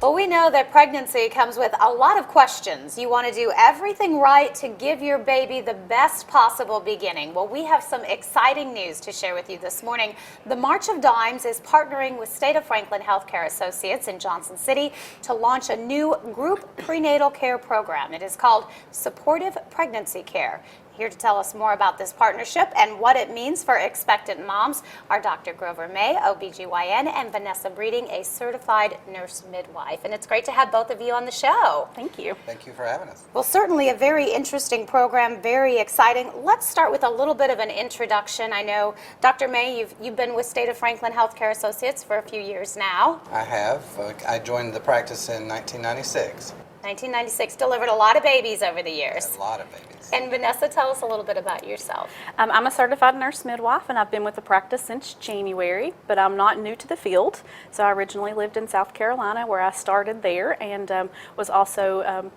Well, we know that pregnancy comes with a lot of questions. You want to do everything right to give your baby the best possible beginning. Well, we have some exciting news to share with you this morning. The March of Dimes is partnering with State of Franklin Healthcare Associates in Johnson City to launch a new group prenatal care program. It is called Supportive Pregnancy Care. Here to tell us more about this partnership and what it means for expectant moms are Dr. Grover May, OBGYN, and Vanessa Breeding, a Certified Nurse Midwife. And it's great to have both of you on the show. Thank you. Thank you for having us. Well, certainly a very interesting program, very exciting. Let's start with a little bit of an introduction. I know, Dr. May, you've been with State of Franklin Healthcare Associates for a few years now. I have. I joined the practice in 1996. 1996, delivered a lot of babies over the years. A lot of babies. And Vanessa, tell us a little bit about yourself. I'm a certified nurse midwife, and I've been with the practice since January, but I'm not new to the field. So I originally lived in South Carolina, where I started there, and was also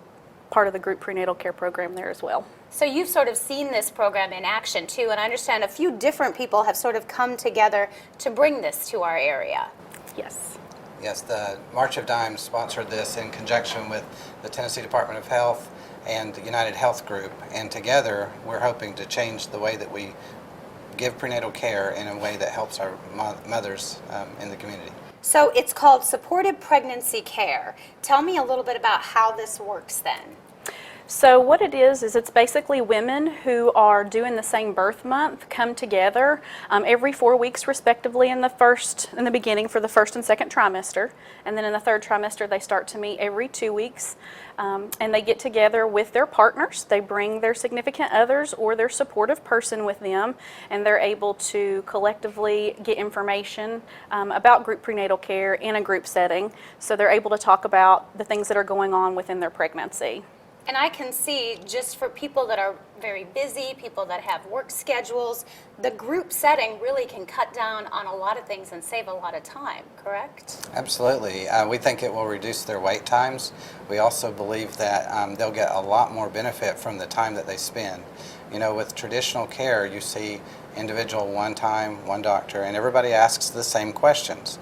part of the group prenatal care program there as well. So you've sort of seen this program in action too, and I understand a few different people have sort of come together to bring this to our area. Yes. Yes, the March of Dimes sponsored this in conjunction with the Tennessee Department of Health and the United Health Group, and together we're hoping to change the way that we give prenatal care in a way that helps our mothers in the community. So it's called Supportive Pregnancy Care. Tell me a little bit about how this works then. So what it is it's basically women who are doing the same birth month come together every 4 weeks respectively in the beginning for the first and second trimester, and then in the third trimester they start to meet every 2 weeks, and they get together with their partners. They bring their significant others or their supportive person with them, and they're able to collectively get information about group prenatal care in a group setting, so they're able to talk about the things that are going on within their pregnancy. And I can see, just for people that are very busy, people that have work schedules, the group setting really can cut down on a lot of things and save a lot of time, correct? Absolutely. We think it will reduce their wait times. We also believe that they'll get a lot more benefit from the time that they spend. You know, with traditional care, you see individual one time, one doctor, and everybody asks the same questions.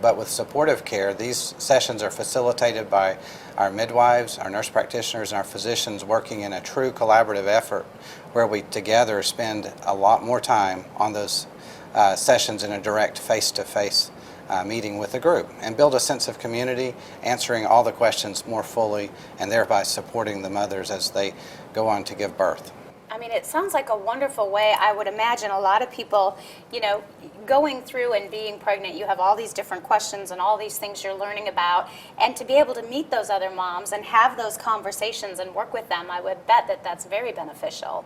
But with supportive care, these sessions are facilitated by our midwives, our nurse practitioners, and our physicians working in a true collaborative effort where we together spend a lot more time on those sessions in a direct face-to-face meeting with the group and build a sense of community, answering all the questions more fully and thereby supporting the mothers as they go on to give birth. I mean, it sounds like a wonderful way. I would imagine a lot of people, you know, going through and being pregnant, you have all these different questions and all these things you're learning about, and to be able to meet those other moms and have those conversations and work with them, I would bet that that's very beneficial.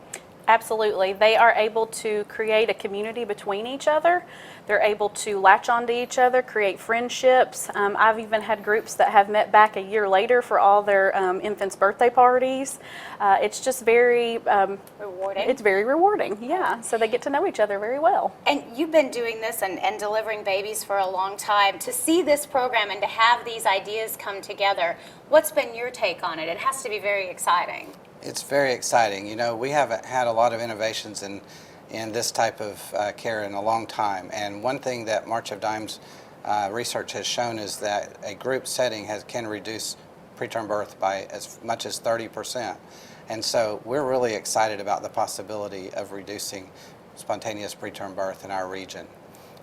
Absolutely. They are able to create a community between each other. They're able to latch onto each other, create friendships. I've even had groups that have met back a year later for all their infants' birthday parties. It's just very rewarding. It's very rewarding, yeah. So they get to know each other very well. And you've been doing this and delivering babies for a long time. To see this program and to have these ideas come together, what's been your take on it? It has to be very exciting. It's very exciting. You know, we haven't had a lot of innovations in this type of care in a long time. And one thing that March of Dimes research has shown is that a group setting can reduce preterm birth by as much as 30%. And so we're really excited about the possibility of reducing spontaneous preterm birth in our region.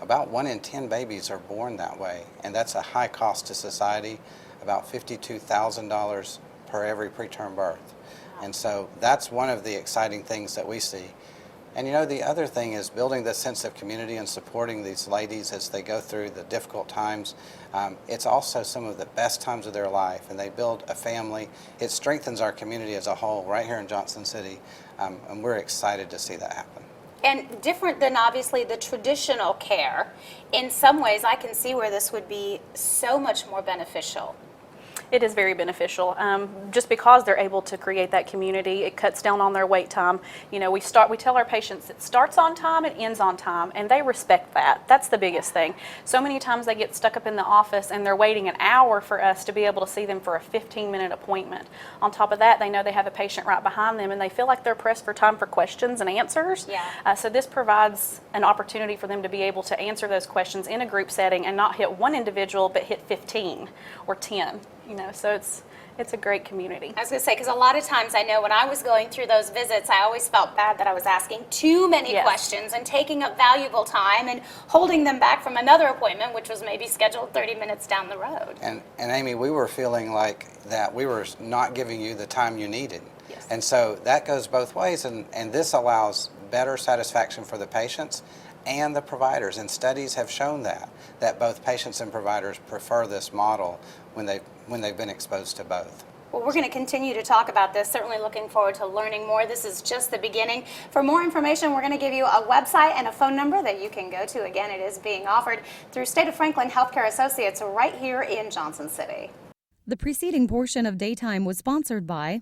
About 1 in 10 babies are born that way, and that's a high cost to society, about $52,000 per every preterm birth. And so that's one of the exciting things that we see. And you know, the other thing is building this sense of community and supporting these ladies as they go through the difficult times. It's also some of the best times of their life, and they build a family. It strengthens our community as a whole right here in Johnson City, and we're excited to see that happen. And different than obviously the traditional care, in some ways I can see where this would be so much more beneficial. It is very beneficial. Just because they're able to create that community, it cuts down on their wait time. You know, we tell our patients it starts on time, it ends on time, and they respect that. That's the biggest thing. So many times they get stuck up in the office and they're waiting an hour for us to be able to see them for a 15-minute appointment. On top of that, they know they have a patient right behind them and they feel like they're pressed for time for questions and answers. Yeah. So this provides an opportunity for them to be able to answer those questions in a group setting and not hit one individual but hit 15 or 10. You know, so it's a great community. I was going to say, because a lot of times I know when I was going through those visits, I always felt bad that I was asking too many Yes. questions and taking up valuable time and holding them back from another appointment, which was maybe scheduled 30 minutes down the road. And Amy, we were feeling like that we were not giving you the time you needed. Yes. And so that goes both ways, and this allows better satisfaction for the patients and the providers. And studies have shown that both patients and providers prefer this model when they've been exposed to both. Well, we're going to continue to talk about this. Certainly looking forward to learning more. This is just the beginning. For more information, we're going to give you a website and a phone number that you can go to. Again, it is being offered through State of Franklin Healthcare Associates right here in Johnson City. The preceding portion of Daytime was sponsored by